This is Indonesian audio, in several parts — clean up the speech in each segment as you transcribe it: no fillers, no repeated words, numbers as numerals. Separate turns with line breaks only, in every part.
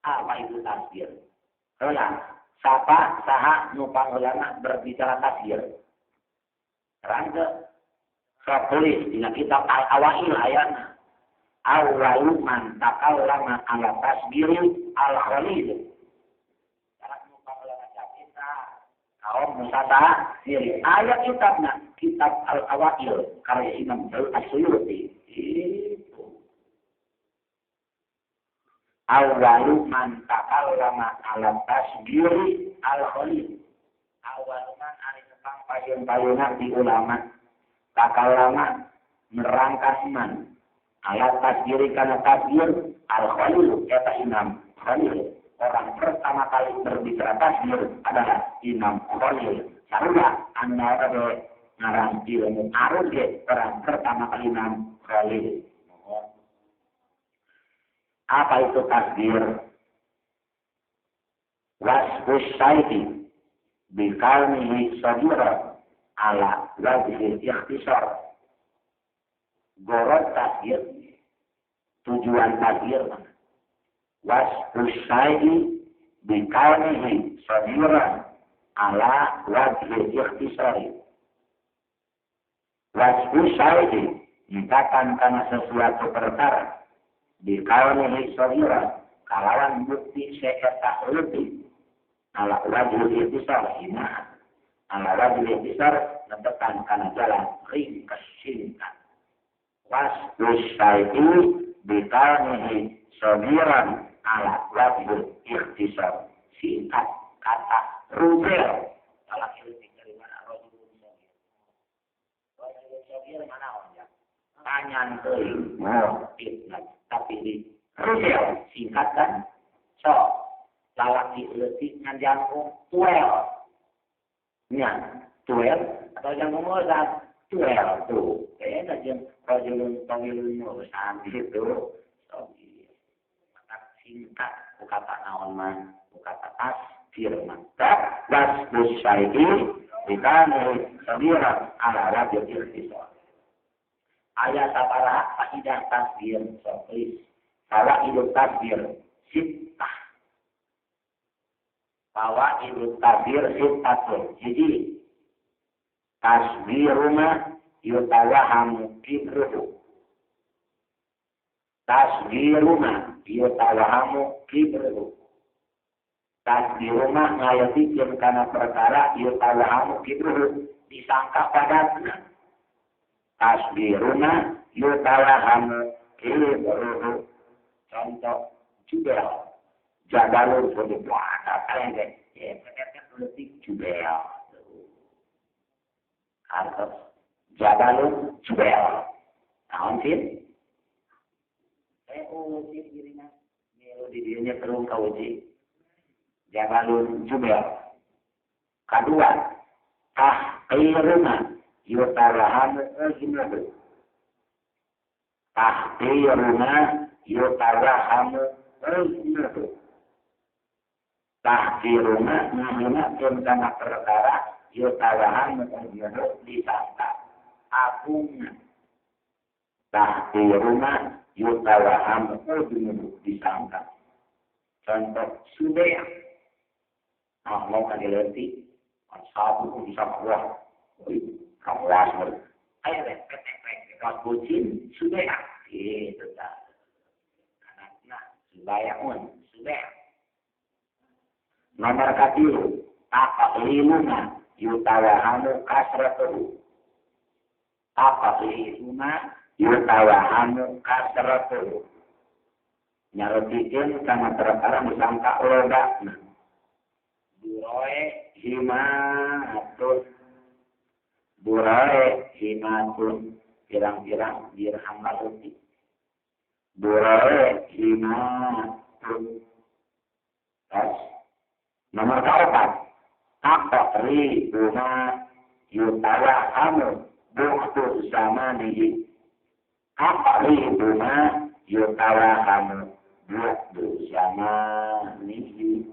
Apa itu tasbir? Siapa saha nupang ulama berbicara tasbir? Rangga tulis di kitab Al-Awail ayatna. Awwalu man takallama ala tasbir al-khalil. Salah nupang ulama kita kaum musata diri ayat kitab Al-Awail karya Imam As-Suyuti. Awwalu man takallama ala tasbiri al-khalil. Awwalu man ari tentang payun-payunan di ulama takallama merangkas man ala tasbiri kana tasbir al-khalil eta Imam Khalil. Orang pertama kali berbicara tasbir adalah Imam Khalil. Sarua anda ada ngarang ilmu arus orang pertama kali Imam Khalil. Apa itu tasbir? Wasfus sayyidi bikalmihi sabira ala wajhil ikhtisar. Gorot tasbir, tujuan tasbir. Wasfus sayyidi bikalmihi sabira ala wajhil ikhtisar. Wasfus sayyidi dikatakan karena sesuatu perkara dikaunihi sabira kalawan bukti seeta lebih ala wajhul ihtisar hina ala wajhul ihtisar nebekan kana jalan ringkas singkat wasbus sayyidi dikaunihi sabiran ala wajhul ihtisar singkat kata rubel dalam ilmu dari mana rajulun sabir mana orang tanyan teuing motif tapi di rubel singkatkan so lalaki leutik ngan jangkung 12 nya 12 atau jangkung mozat 12 tuh beda jeung rajulun tawilun urusan gitu so maka singkat kata naon mah kata tasbir mah wasbus sayyidi bikani sabira ala rajul ikhtisar. Ayat sabaraha faidah tasbir soplis fawaidut tasbir sittah fawaidut tasbir sittah. Jadi tasbiruna yutawahamu kibruhu tasbiruna yutawahamu kibruhu tasbiruna ngayatikeun kana perkara yutawahamu kibruhu disangka padatna tasbiruna yutawahamu kibruhu. Contoh jubel jabalun sudah ada kalian ya politik jubel atau jabalun jubel naon sih uji dirinya di dirinya terus kauji jabalun jubel. Kedua tahqiruna yutawahamu ujnabu tahqiruna yutawahamu ujnabu tahqiruna ngahinakeun kana perkara yutawahamu ujnabu disangka agungna tahqiruna yutawahamu ujnabu disangka. Contoh sudah mau kan dilerti sabu bisa kuat kamu wasmer ayo deh petek bucin sudah gitu dah karena sudah sudah nomor katilu apa limuna yutawahamu kasratuhu apa limuna yutawahamu kasratuhu nyarotikeun kana perkara disangka lodakna Burae himatun pirang-pirang dirham laluti. Burae himatun. Nomor keempat. Apa ribuna yutawahamu buktu zamanihi. Apa ribuna yutawahamu buktu zamanihi.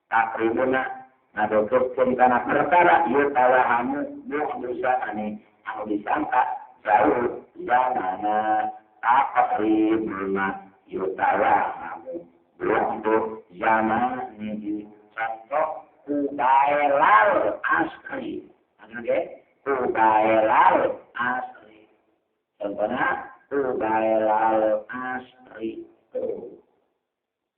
Takribuna ngadokeun kana perkara yutawahamu buktu zamani anu disangka jauh zamana taqribuna yutawahamu untuk zaman ini contoh ubailal asri. Oke, ubailal asri. Contohnya ubailal asri itu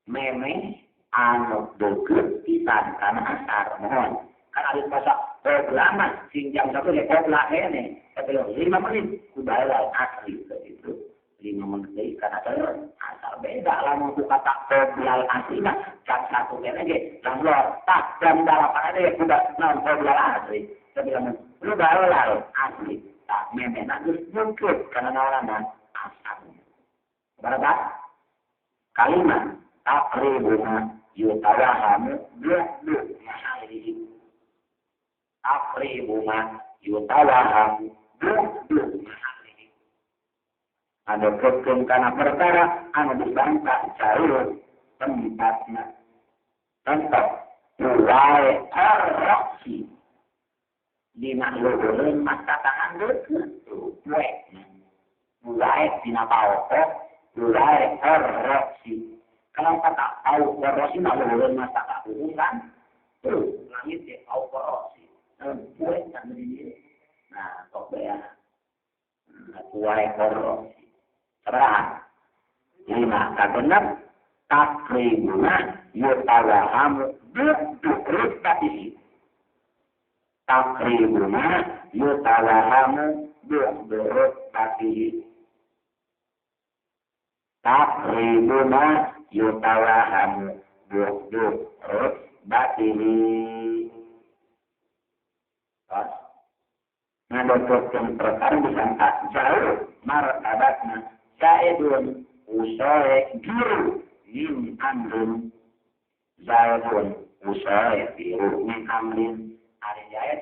meme anu deket pisan kana asar mohon. Karena ada bahasa programa sing jam satu ya programa ini. Tapi 5 menit ubailal asri itu 5 menit karena asal beda lah mau kata programa asri nah jam satu ini lamlor tak jam 8 ada ya udah non programa asri. Tapi lu ubailal asri tak meme nak mungkin karena orang asar. Berapa kalimat taqribuna yutawahamu bu'du mahalihi. Taqribuna yutawahamu bu'du mahalihi. Ada hukum karena perkara anu disangka jauh tempatnya. Contoh mulai arroksi dina luhureun mata tahan deukeut tuh mulai dina paokok mulai arroksi. Kalau kata tahu korosi nak luhureun mata kahuhung kan tuh langit ya tahu korosi buat kan ini nah kok ya mulai korosi seberapa 5 kabenar taqribuna yutawahamu bu'du tadi taqribuna yutawahamu bu'du tadi taqribuna yutawahamu bu'du tadi ngadokkan perkara disangka jauh martabatna Zaidun usai biru min amrin Zaidun usai biru min amrin hari Zaid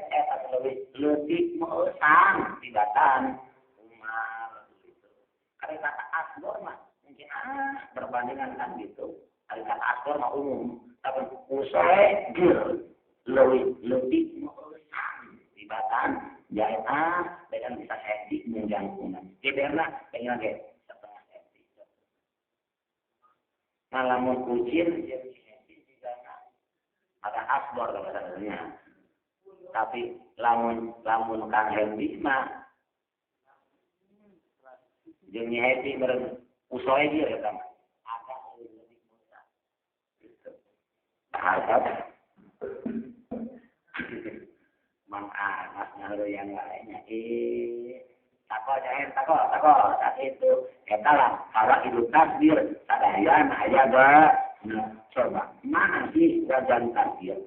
lebih meusang tibatan Umar gitu. Kalau kata asbor mah mungkin berbandingan kan gitu. Kalau kata asbor mah umum tapi usai biru lebih meusang tibatan Zaid dengan bisa etik menjangkauan. Keberna pengen lagi lamun kucing jadi etik juga ada asbor sebenarnya. Tapi lamun kang hendi mah jeung hendi bareng usoe dia ya kan. Ada lebih mudah. Gitu. Bahasa Mang Anas ngaruh yang lainnya. Tako saat itu kita lah kalau hidup takdir sadayan ayah coba mana sih wajan takdir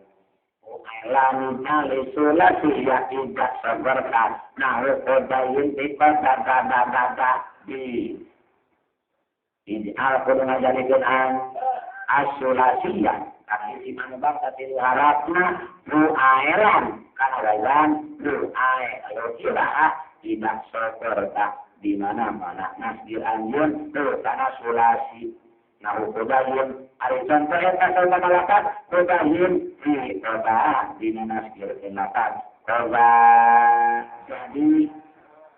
Ailanina lesulasi ya tidak seberkat nahu kodayin tipe dada di Al-Quran ngajarikan asulasiya kami si manubang tapi harapna ru'ailan karena wajan ru'ai kalau tidak tidak seperti di mana-mana nasdir anjun tuh karena sulasi nah kodayin ada contoh yang kasih kata kodayin di koda di nasdir kenatan koda jadi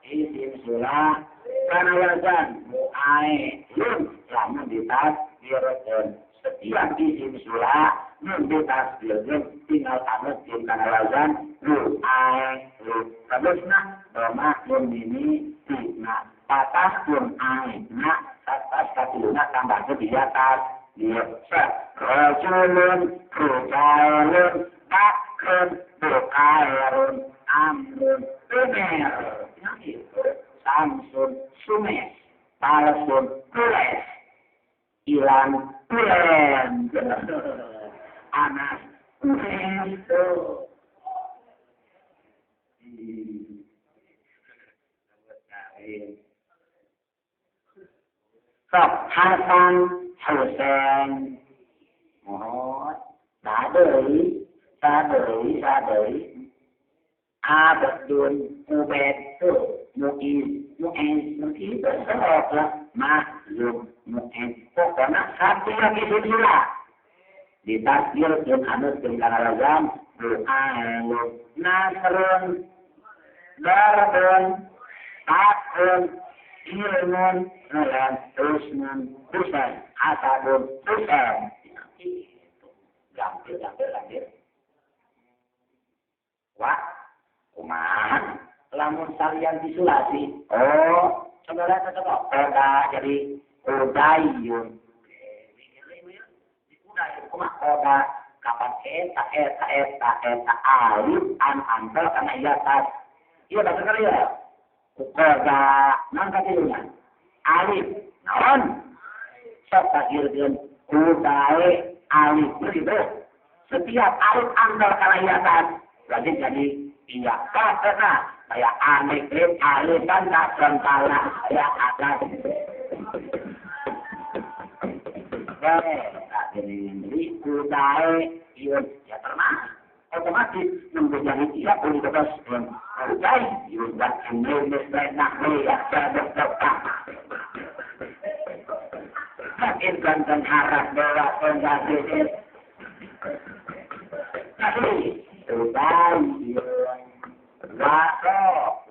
isim sulah karena wajan mu'ai lun lama ditasdirkan setiap isim sulah nun ditasdirkan tinggal tamat karena wajan mu'ai terus nah Roma pun ini nah patah pun nah atas katuna tambah ke di atas dia rajulun rujailun bakrun bukairun amrun umer samsun sumes palsun tules ilan tulen anas itu Sok Hasan Husain mohon sadari Abdul Ubed tu Mu'in berserok lah Maklum Mu'in pokoknya satu lagi sudah ditakdir dan anus dengan alazam Ru'ailun Nasrun Darbun Takun ilmun lan husnun husan hasadun husan. Gampil. Wah, kumaha lamun salian disulasi. Oh, saudara koda jadi udayun. Udayun kumaha koda kapan eta alif an antel kana iya tas. Iya betul kali ya. Koda nangka tilunya. Alif naon? Sok takirkeun udae alif begitu. Setiap alif antel kana iya tas. Berarti jadi iya karena kayak alif dan nasrantala ya atas. Jadi udae iya ya pernah otomatis menjadi tidak boleh terus udae iya dan ini nak ya tetap. Makin kan harap bahwa pengajian tapi udae wako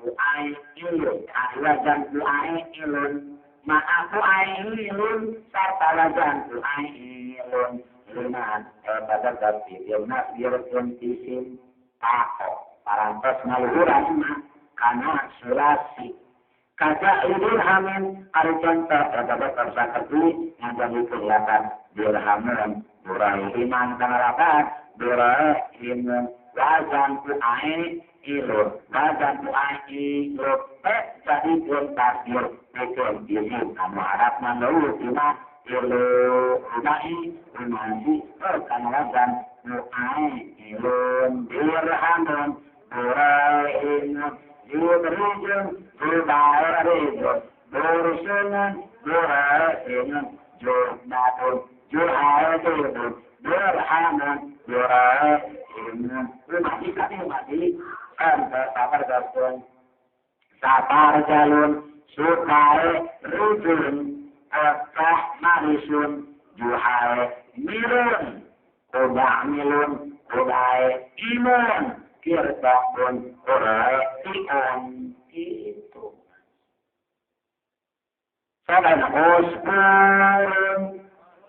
uai ilun alajan uai ilun maaf uai ilun sarta alajan uai ilun lunan pada tapi ilmu biarpun isim tako parantos ngaluhuran karena sulasi kaca ilun hamin ada contoh pada tersakiti yang jadi kelihatan dirhamun burai iman karena lapan burai iman wazan uai ilun wazan uai ilun jadi takdir betul ini kamu harap menurut iman ilun uai imansi karena wazan uai ilun dirhamun burai iman dirujun dirujun berusunan burai iman jurnatun jurnatun dirhamun burai mati kan sabar gabung sabar jalun sukai rujun akah marisun juhai mirun kodak milun kodai imun kirtakun kodai ikan itu sabar uskurun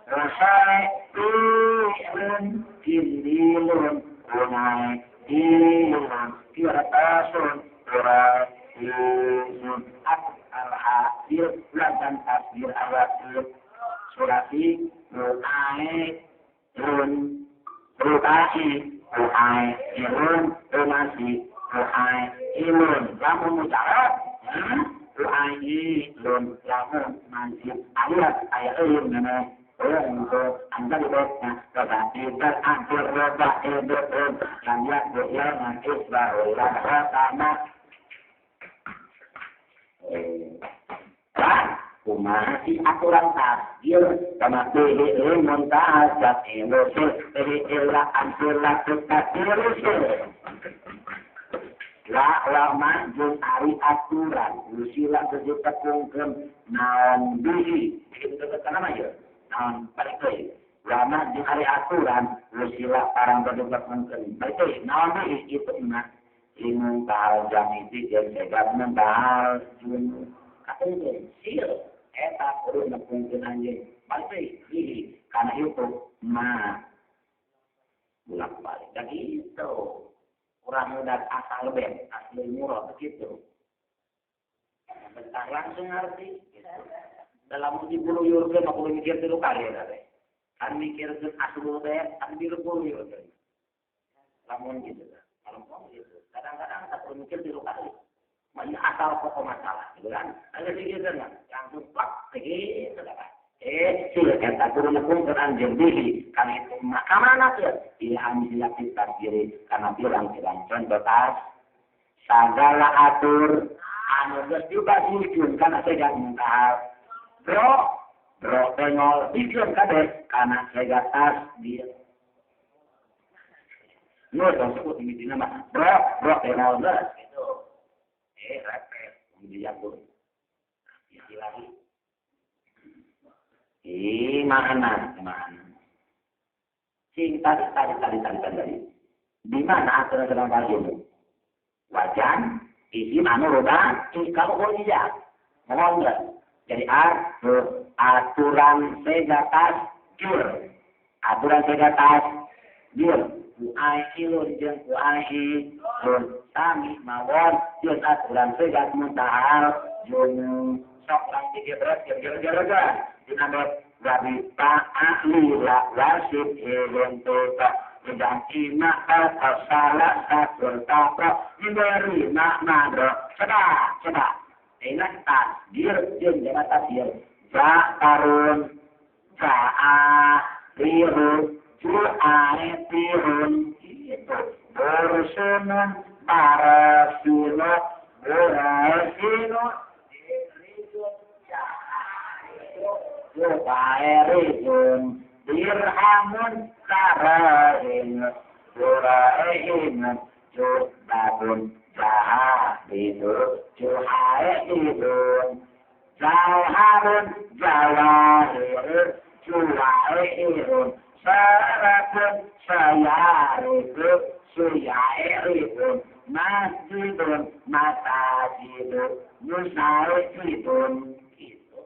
usai imun kililun kunai ilun kirtasun kurai ilun al-hasil dan tasbir awasil surati rukai ilun rukai rukai ilun rumasi rukai ilun lamun mujarab rukai ilun lamun mansib ayat ilun nama untuk anda dibaca tetapi berakhir roda edun yang yang isbahullah sama kumasi aturan takdir sama pilih muntah jadi musuh pilih ilah antulah takdir lama jun ari aturan usila sejuta kungkem naon bihi bikin kebetulan apa ya balik lagi lama di hari aturan usila parang berdebat mungkin balik lagi nama itu enak ilmu tahal jam itu dan segat mentahal jun katanya sil eta perlu mungkin anjing balik lagi karena itu bolak balik dan itu orang muda asal ben asli murah begitu bentar langsung ngerti dalam uji bulu yurgen aku mikir dulu kali ya kan mikir ke asal teh kan di bulu yurgen lamun gitu kalau mau gitu kadang-kadang tak perlu mikir dulu kali mana asal pokok masalah gitu kan ada pikir kan langsung plak begitu kan sila kita turun ke anjing diri kan itu mana tuh dia ambil kita diri karena bilang contoh tas segala atur anu juga diujung karena saya minta bro tengok bikin kade karena saya tas dia nur dong sebut ini nama bro tengok gitu repet dia pun istilahnya mana sing tadi di mana aturan dalam bahasa wajan isi anu roda kalau boleh ya Mohon enggak? Jadi aturan segatas jur. Aturan segatas jur. Kuai ilun jeung kuai ilun sami mawon jeung aturan segat mutahal jeung sok lang tiga beras gara-gara dinamit wabita ahli la wasid ilun tuta dan ina kata salah satu tapro diberi makna coba ingat takdir jeung jangan takdir ja tarun ja tirun ju'ae tirun itu bersunun parasino berasino ju'ae rijun dirhamun karahin ju'ae hinun ju'babun jahabidun ju'ae idun jauharun jawahirun ju'ae irun saratun sayarikun suyairikun masjidun masajidun musaikidun itu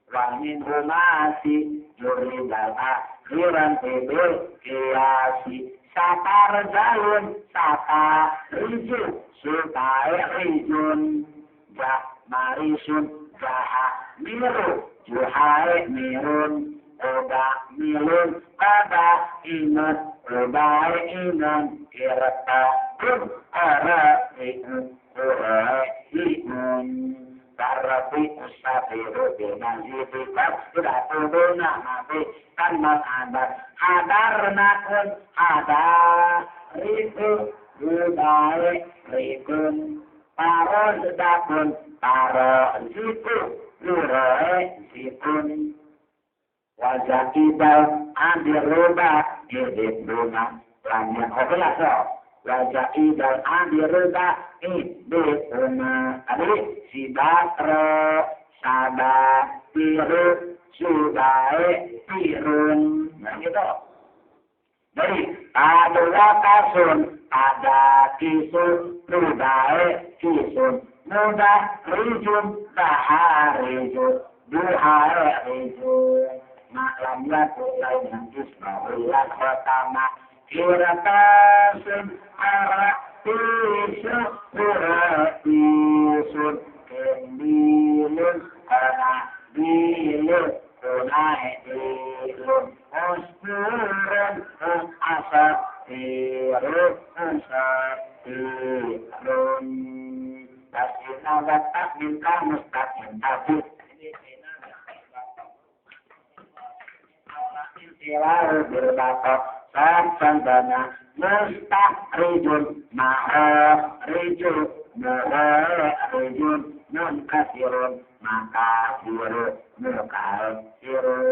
wamin humasi juribal akhiran tidur kiasi satar jalun sata rijun sutai rijun jak marisun jaha miru juhai mirun oda milun pada ingat oda ingat kirata kun ara ikut ora ikun tarapi usabiru binazitikat sudah tuduna nabi kan adat hadar nakun ada riku budai rikun paro sedakun paro situ lurai situn wajah ibal ambil rubah edit bunga lamnya okelah so wajah ibal ambil rubah edit bunga adik si batro sabah piru subai pirun nah gitu jadi ada kasun ada kisun rubai kisun mudah rijun bahar rijun duhar rijun maklamnya tulai nanti sebulan pertama kiratasun arah tisun kuratisun kendilun karena dilun kunai dilun usturun asap tirun asap tirun tasina watak minta mustaqim tabut Silau berbatok sandana mustaqrijun ma'a rijun ma'a rijun nun kasirun maka sirun mukasirun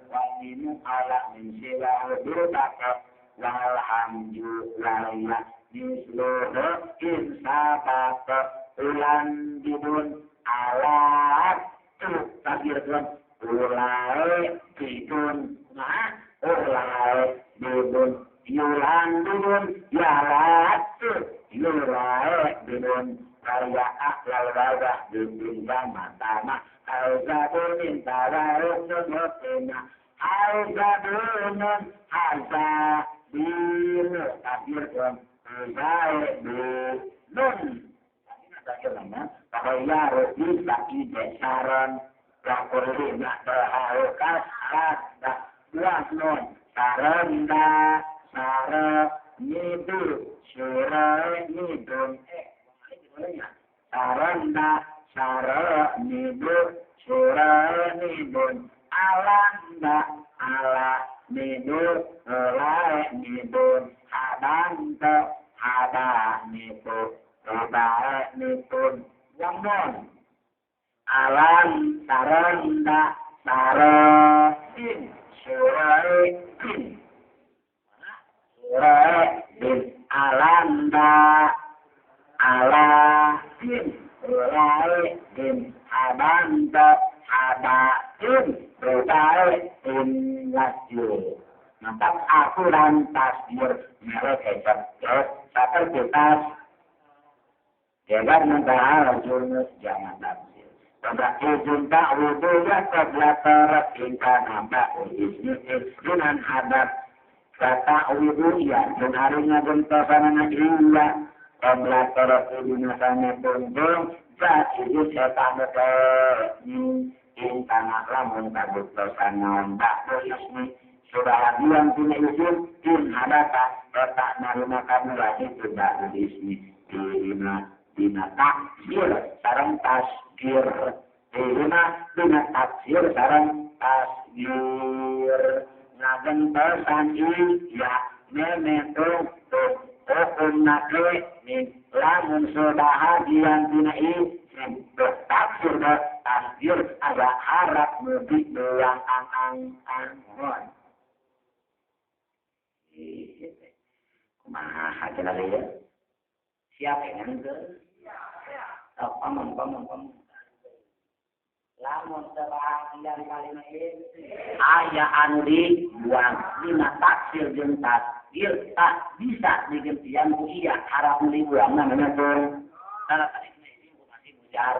wa min ala min silau berbatok walhamdu lillah misluhu insabata ulan bidun alat tu takbirun ulai bidun nah ulai bidun yulan bidun yalatu yulai bidun kaya aklal wabah bidun jamatama al-zabunin tawarukun yotina al-zabunin al-zabinu takbirun ulai bidun takbirun kaya bisa ide saran Lakurin nak berharukas ada wasnon saranda sara nidu surai nidun saranda sara nidu surai nidun alanda ala nidu ulai nidun hadanta hada nidu ubai nidun wamon alam saranda sarasin surain surain alanda alasin surain hadanda hadain surain lasjur mantap aturan tasbir mereka cerdas seperti tas jangan membahas jurnus jangan tafsir Pada izin ta'wudu ya qabla tarat inka nampak ismi dengan hadap kata ta'wudu ya dan harinya bentosan anak iya qabla tarat ibinasanya tundung ya izin setan inka lamun kabuktosan nampak ismi surah yang punya izin in hadapa kata narima kamu lagi tidak ismi dina takdir sarang tasgir dina taksir sarang tasgir ngagentosan iya memetong hukum nake lamun sebahadian dina taksir tasgir ada harap mudik doang ang-ang-ang kumaha cenah ya siapa yang itu? Paman. Lamun sebahagian kalimat ini ayah anu dibuang dina taksir jeung tasgir tak bisa digentian ku iya harap dibuang namanya tuh salah tadi ini masih bujar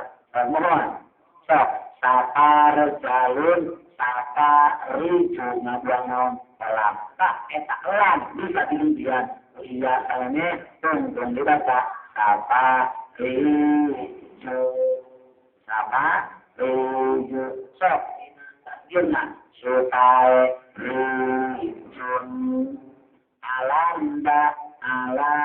mohon sok sapar jalun sapari cuma buang naon salam tak eta elan bisa digentian iya salahnya tungtung dibaca apa rijo sok jurnal sutai rijun alanda ala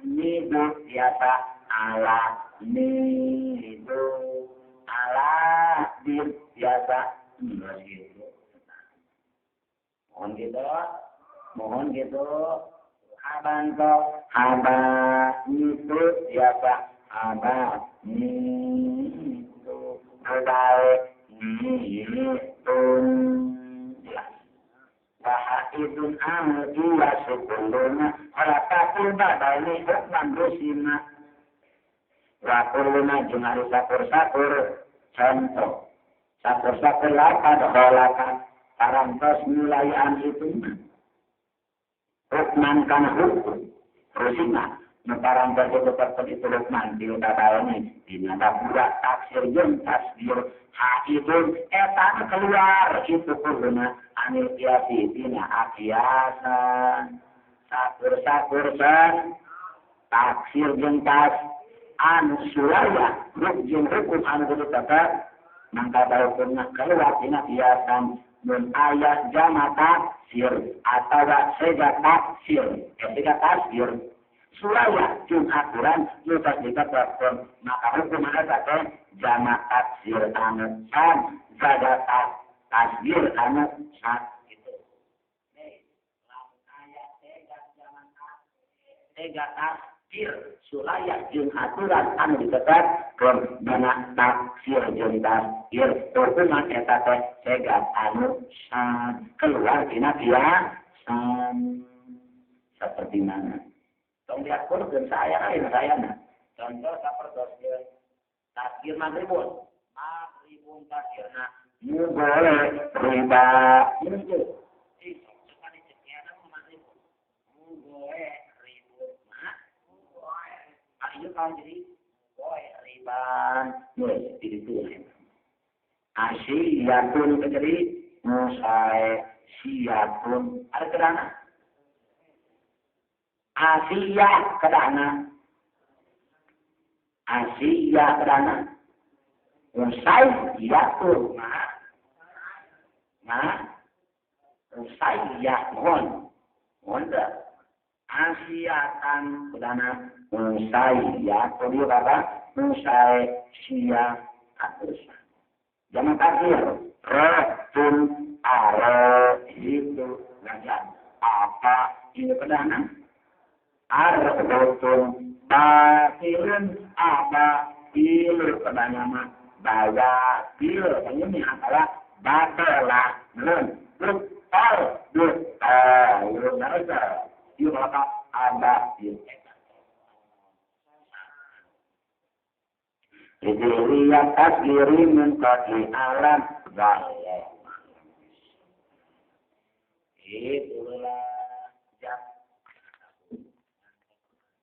nidu biasa ala nidu ala dir biasa mohon gitu abanto aba itu biasa aba itu baik itun wahidun amdu wa sukuluna ala takul badai hukman rusina wa kuluna jumari sakur contoh sakur lapad holakan parantos nilaian itu hukman kan hukum rusina Nemparan berkata itu Luqman di utara ini dinada budak taksir jeung tasbir haidun etan keluar itu kuluna anil kiasi dina akiasan sakur taksir jeung tas anu suraya jeung hukum anu kudu tetep mangka hukumna keluar dina kiasan mun aya jama taksir atawa sega taksir ketika taksir suraya jeung aturan lupa kita platform maka hukum ada kata jama taksir anu san jaga tasbir anu san gitu lamun aya tega taksir suraya jeung aturan anu ditetapkeun dina taksir jeung tasbir hukuman eta teh tega anu san keluar dina kiasan seperti mana tong diatur dan saya nah. Contoh seperti tasbir maghribun tasbirna mu boleh riba itu sekali sekian maghribun mu boleh ribu ayo kan jadi boleh riba itu asyiyatun jadi musai siyatun ada kerana Asia kedana usai yatur usai mohon asiatan kedana usai yatur dia kata usai sia atus jangan takdir retun are itu ngajar apa ini kedana Ar-Rotun Batilun Abatil Kebanyaman Bawatil ini adalah Batelah Lutal Lutal Yuk maka Abatil Idriyat tasgiri Menkati alam Gaya Itu